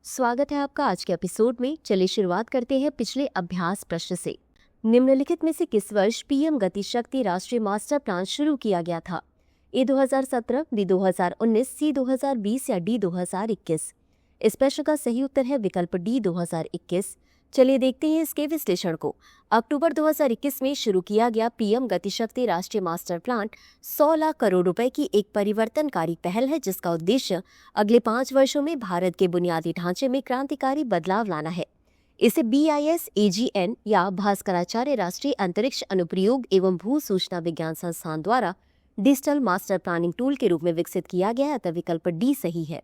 स्वागत है आपका आज के एपिसोड में। चलिए शुरुआत करते हैं पिछले अभ्यास प्रश्न से। निम्नलिखित में से किस वर्ष पीएम गति शक्ति राष्ट्रीय मास्टर प्लान शुरू किया गया था? ए 2017, बी 2019, सी 2020 या डी 2021? इस प्रश्न का सही उत्तर है विकल्प डी 2021। चलिए देखते हैं इसके विश्लेषण को। अक्टूबर 2021 में शुरू किया गया पीएम गति शक्ति राष्ट्रीय मास्टर प्लान 100 लाख करोड़ रुपए की एक परिवर्तनकारी पहल है, जिसका उद्देश्य अगले 5 वर्षों में भारत के बुनियादी ढांचे में क्रांतिकारी बदलाव लाना है। इसे BIS-AGN या भास्कराचार्य राष्ट्रीय अंतरिक्ष अनुप्रयोग एवं भू सूचना विज्ञान संस्थान द्वारा डिजिटल मास्टर प्लानिंग टूल के रूप में विकसित किया गया है, अतः विकल्प डी सही है।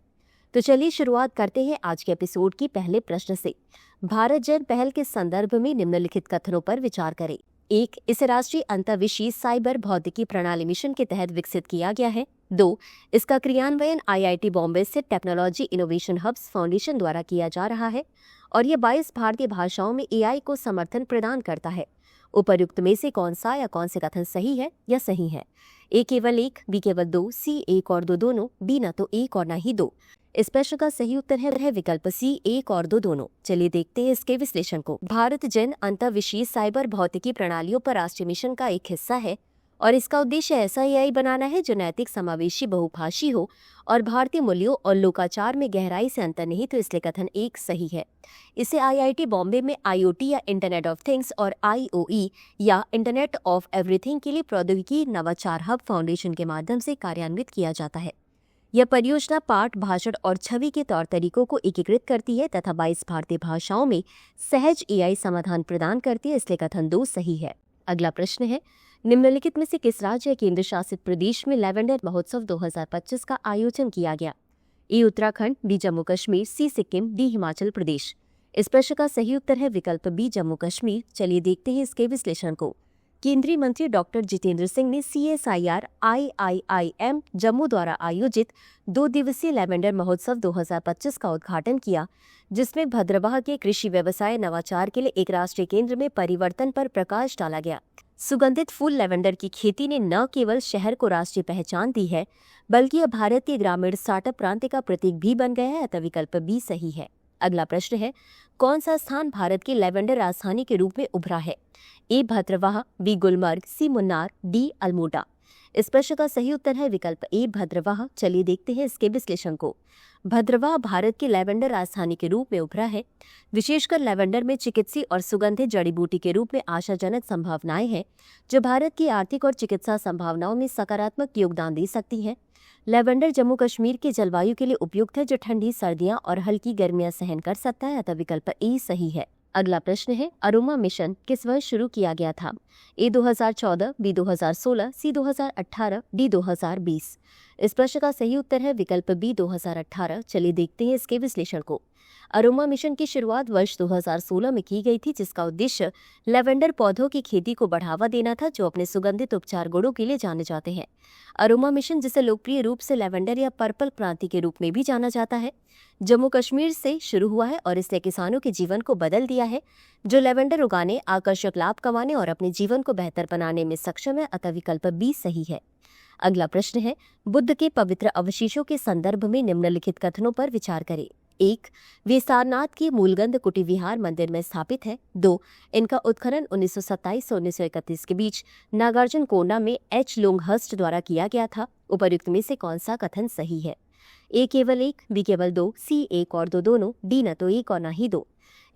तो चलिए शुरुआत करते हैं आज के एपिसोड की पहले प्रश्न से। भारत जन पहल के संदर्भ में निम्नलिखित कथनों पर विचार करें। 1. इसे राष्ट्रीय अंतर्विषीय साइबर भौतिकी प्रणाली मिशन के तहत विकसित किया गया है। 2. इसका क्रियान्वयन IIT बॉम्बे स्थित टेक्नोलॉजी इनोवेशन हब्स फाउंडेशन द्वारा किया जा रहा है और ये 22 भारतीय भाषाओं में AI को समर्थन प्रदान करता है। उपर्युक्त में से कौन सा या कौन से कथन सही है या सही है? A केवल 1, B केवल 2, C 1 और 2 दोनों, D न तो 1 और न ही 2। इस प्रश्न का सही उत्तर है विकल्प सी 1 और 2 दोनों। चलिए देखते हैं इसके विश्लेषण को। भारत जन अंतर्विषीय साइबर भौतिकी प्रणालियों पर राष्ट्रीय मिशन का एक हिस्सा है और इसका उद्देश्य ऐसा AI बनाना है जो नैतिक, समावेशी, बहुभाषी हो और भारतीय मूल्यों और लोकाचार में गहराई से अंतर्निहित, तो इसलिए कथन 1 सही है। इसे IIT बॉम्बे में IoT या इंटरनेट ऑफ थिंग्स और IOE या इंटरनेट ऑफ एवरीथिंग के लिए प्रौद्योगिकी नवाचार हब फाउंडेशन के माध्यम से कार्यान्वित किया जाता है। यह परियोजना पाठ, भाषण और छवि के तौर तरीकों को एकीकृत करती है तथा 22 भारतीय भाषाओं में सहज AI समाधान प्रदान करती है, इसलिए कथन 2 सही है। अगला प्रश्न है, निम्नलिखित में से किस राज्य या केंद्र शासित प्रदेश में लैवेंडर महोत्सव 2025 का आयोजन किया गया? ए उत्तराखंड, बी जम्मू कश्मीर, सी सिक्किम, डी हिमाचल प्रदेश। इस प्रश्न का सही उत्तर है विकल्प बी जम्मू कश्मीर। चलिए देखते हैं इसके विश्लेषण को। केंद्रीय मंत्री डॉक्टर जितेंद्र सिंह ने CSIR IIIM जम्मू द्वारा आयोजित 2 दिवसीय लैवेंडर महोत्सव 2025 का उद्घाटन किया, जिसमें भद्रवाह के कृषि व्यवसाय नवाचार के लिए एक राष्ट्रीय केंद्र में परिवर्तन पर प्रकाश डाला गया। सुगंधित फूल लैवेंडर की खेती ने न केवल शहर को राष्ट्रीय पहचान दी है, बल्कि यह भारतीय ग्रामीण स्टार्टअप क्रांति का प्रतीक भी बन गया है, अतः विकल्प बी सही है। अगला प्रश्न है, कौन सा स्थान भारत की लैवेंडर राजधानी के रूप में उभरा है? ए भद्रवाह, बी गुलमर्ग, सी मुन्नार, डी अल्मोड़ा। इस प्रश्न का सही उत्तर है विकल्प ए भद्रवाह। चलिए देखते हैं इसके विश्लेषण को। भद्रवाह भारत की लैवेंडर राजधानी के रूप में उभरा है। विशेषकर लैवेंडर में चिकित्सीय और सुगंधित जड़ी बूटी के रूप में आशाजनक संभावनाएं हैं, जो भारत की आर्थिक और चिकित्सा संभावनाओं में सकारात्मक योगदान दे सकती हैं। लैवेंडर जम्मू कश्मीर की जलवायु के लिए उपयुक्त है, जो ठंडी सर्दियां और हल्की गर्मियां सहन कर सकता है, अतः विकल्प ए सही है। अगला प्रश्न है, अरोमा मिशन किस वर्ष शुरू किया गया था? ए 2014, बी 2016, सी 2018, डी 2020। इस प्रश्न का सही उत्तर है विकल्प बी 2018। चलिए देखते हैं इसके विश्लेषण को। अरोमा मिशन की शुरुआत वर्ष 2016 में की गई थी, जिसका उद्देश्य लैवेंडर पौधों की खेती को बढ़ावा देना था, जो अपने सुगंधित उपचार गुणों के लिए जाने जाते हैं। अरोमा मिशन, जिसे लोकप्रिय रूप से लैवेंडर या पर्पल क्रांति के रूप में भी जाना जाता है, जम्मू कश्मीर से शुरू हुआ है और इसने किसानों के जीवन को बदल दिया है, जो लैवेंडर उगाने, आकर्षक लाभ कमाने और अपने जीवन को बेहतर बनाने में सक्षम है, अतः विकल्प बी सही है। अगला प्रश्न है, बुद्ध के पवित्र अवशेषों के संदर्भ में निम्नलिखित कथनों पर विचार करें। 1. वे सारनाथ के मूलगंध कुटी विहार मंदिर में स्थापित है। 2. इनका उत्खनन 1927 से 1931 के बीच नागार्जुन कोंडा में H लोंगहर्स्ट द्वारा किया गया था। उपर्युक्त में से कौन सा कथन सही है? ए केवल 1, बी केवल 2, सी 1 और 2 दोनों, डी न तो 1 और न ही 2।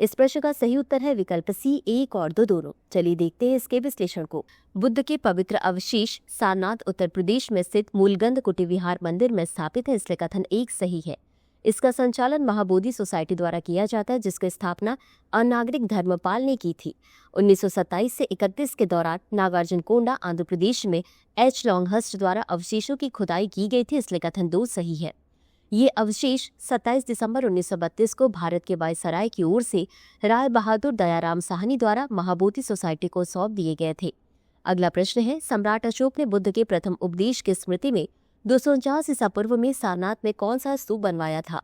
इस प्रश्न का सही उत्तर है विकल्प सी 1 और 2 दोनों। चलिए देखते हैं इसके विश्लेषण को। बुद्ध के पवित्र अवशेष सारनाथ उत्तर प्रदेश में स्थित मूलगंध कुटी विहार मंदिर में स्थापित है, इसलिए कथन 1 सही है। इसका संचालन महाबोधि सोसाइटी द्वारा किया जाता है, जिसकी स्थापना अनागरिक धर्मपाल ने की थी। 1927 से 31 के दौरान नागार्जुन कोंडा आंध्र प्रदेश में H लोंगहर्स्ट द्वारा अवशेषों की खुदाई की गई थी, इसलिए कथन 2 सही है। ये अवशेष 27 दिसंबर 1932 को भारत के वायसराय की ओर से राय बहादुर दयाराम साहनी द्वारा महाबोधि सोसाइटी को सौंप दिए गए थे। अगला प्रश्न है, सम्राट अशोक ने बुद्ध के प्रथम उपदेश की स्मृति में 249 ईसा पूर्व में सारनाथ में कौन सा स्तूप बनवाया था?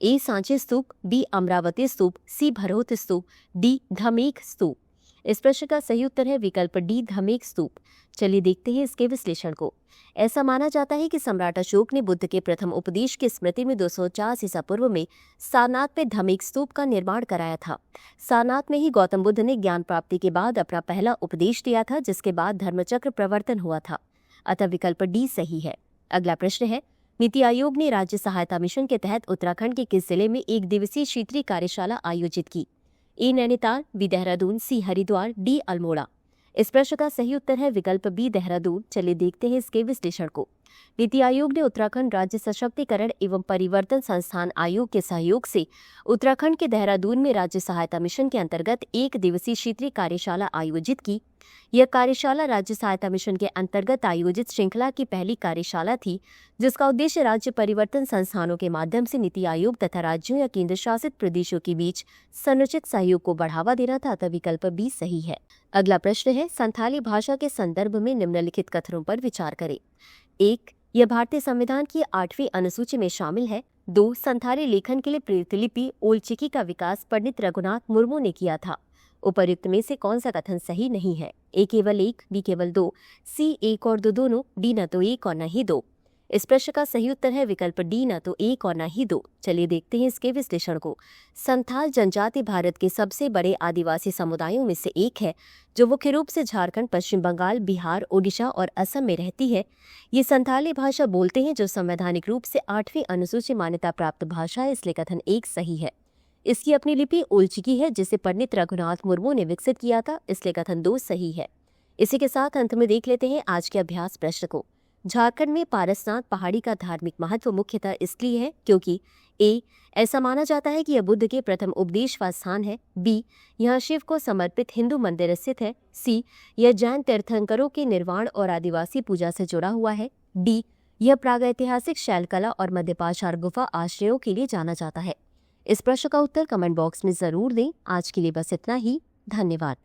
ए सांची स्तूप, बी अमरावती स्तूप, सी भरोत स्तूप, डी धमेख स्तूप। इस प्रश्न का सही उत्तर है विकल्प डी, धमेक स्तूप। चलिए देखते हैं इसके विश्लेषण को। ऐसा माना जाता है कि सम्राट अशोक ने बुद्ध के प्रथम उपदेश की स्मृति में 250 ईसा पूर्व में सारनाथ में धमेक स्तूप का निर्माण कराया था। सारनाथ में ही गौतम बुद्ध ने ज्ञान प्राप्ति के बाद अपना पहला उपदेश दिया था, जिसके बाद धर्मचक्र प्रवर्तन हुआ था। अतः विकल्प डी सही है। अगला प्रश्न है, नीति आयोग ने राज्य सहायता मिशन के तहत उत्तराखंड के किस जिले में 1 दिवसीय क्षेत्रीय कार्यशाला आयोजित की? ए नैनीताल, बी देहरादून, सी हरिद्वार, डी अल्मोड़ा। इस प्रश्न का सही उत्तर है विकल्प बी, देहरादून। चलिए देखते हैं इसके विश्लेषण को। नीति आयोग ने उत्तराखंड राज्य सशक्तिकरण एवं परिवर्तन संस्थान आयोग के सहयोग से उत्तराखंड के देहरादून में राज्य सहायता मिशन के अंतर्गत 1 दिवसीय क्षेत्रीय कार्यशाला आयोजित की। यह कार्यशाला राज्य सहायता मिशन के अंतर्गत आयोजित श्रृंखला की पहली कार्यशाला थी, जिसका उद्देश्य राज्य परिवर्तन संस्थानों के माध्यम से नीति आयोग तथा राज्यों या केंद्र शासित प्रदेशों के बीच संरचित सहयोग को बढ़ावा देना था। अतः विकल्प बी सही है। अगला प्रश्न है, संथाली भाषा के संदर्भ में निम्नलिखित कथनों पर विचार करें। 1. यह भारतीय संविधान की 8वीं अनुसूची में शामिल है। 2. संथाली लेखन के लिए प्रतिलिपि ओल चिकी का विकास पंडित रघुनाथ मुर्मू ने किया था। उपर्युक्त में से कौन सा कथन सही नहीं है? ए केवल 1, बी केवल 2, सी 1 और 2 दोनों, डी न तो 1 और न ही 2। इस प्रश्न का सही उत्तर है विकल्प डी, न तो 1 और न ही 2। चलिए देखते हैं इसके विश्लेषण को। संथाल जनजाति भारत के सबसे बड़े आदिवासी समुदायों में से एक है, जो मुख्य रूप से झारखंड, पश्चिम बंगाल, बिहार, ओडिशा और असम में रहती है। ये संथाली भाषा बोलते हैं, जो संवैधानिक रूप से 8वीं अनुसूची मान्यता प्राप्त भाषा है, इसलिए कथन 1 सही है। इसकी अपनी लिपि ओल चिकी है, जिसे पंडित रघुनाथ मुर्मू ने विकसित किया था, इसलिए कथन 2 सही है। इसी के साथ अंत में देख लेते हैं आज के अभ्यास प्रश्न को। झारखंड में पारसनाथ पहाड़ी का धार्मिक महत्व मुख्यतः इसलिए है क्योंकि ए. ऐसा माना जाता है कि यह बुद्ध के प्रथम उपदेश का स्थान है। बी. यहाँ शिव को समर्पित हिंदू मंदिर स्थित है। सी. यह जैन तीर्थंकरों के निर्वाण और आदिवासी पूजा से जुड़ा हुआ है। डी. यह प्रागैतिहासिक शैलकला और मध्यपाषाण गुफा आश्रयों के लिए जाना जाता है। इस प्रश्न का उत्तर कमेंट बॉक्स में जरूर दें। आज के लिए बस इतना ही। धन्यवाद।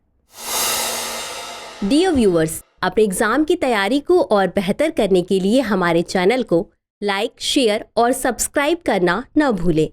डियर व्यूअर्स, अपने एग्जाम की तैयारी को और बेहतर करने के लिए हमारे चैनल को लाइक, शेयर और सब्सक्राइब करना न भूलें।